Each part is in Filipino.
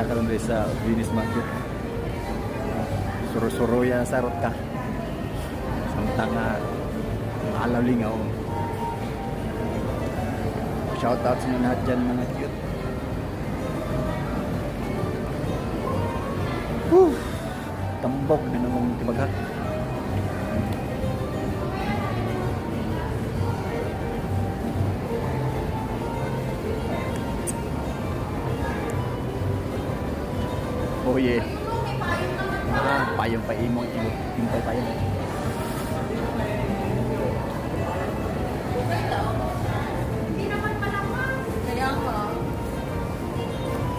kita karon diri sa Venice Market. Suro-suro ya sarot ka. Samtang alaw lingaw. Shout out sa mga lahat dyan, mga cute. Whew! Tambok na namang tibaghat. Oh yeah. Payong pa imong impay payong.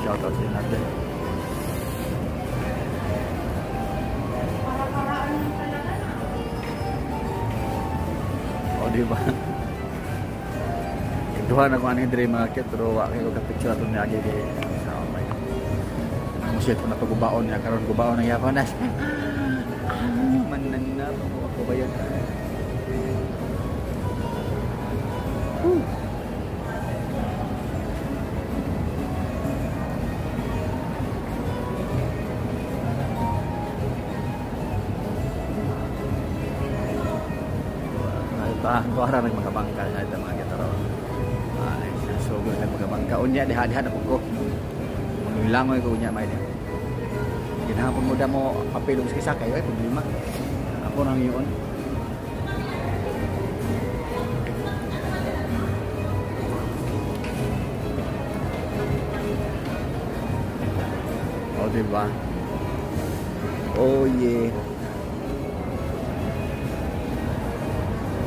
Shout out sa natin. O diba? Keduha na ko ano yung dream market pero wak kayo ka-picture ato niya kay sa umay. Musit ko na ito gubaon niya karon gubaon ng Yapanas. Manan na ako ba yun? Kuara ng mga bangka na ito mga gitaro. Ay, so good ng mga bangka. Unya, diha-diha na po ko. Langoy ko unya, may din. Ginahapon mo da mo apilong sa sakay, ay, problema. Ako nang yun. O, diba? Oh, yeah.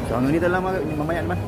So hanggang dito lang mamaya naman.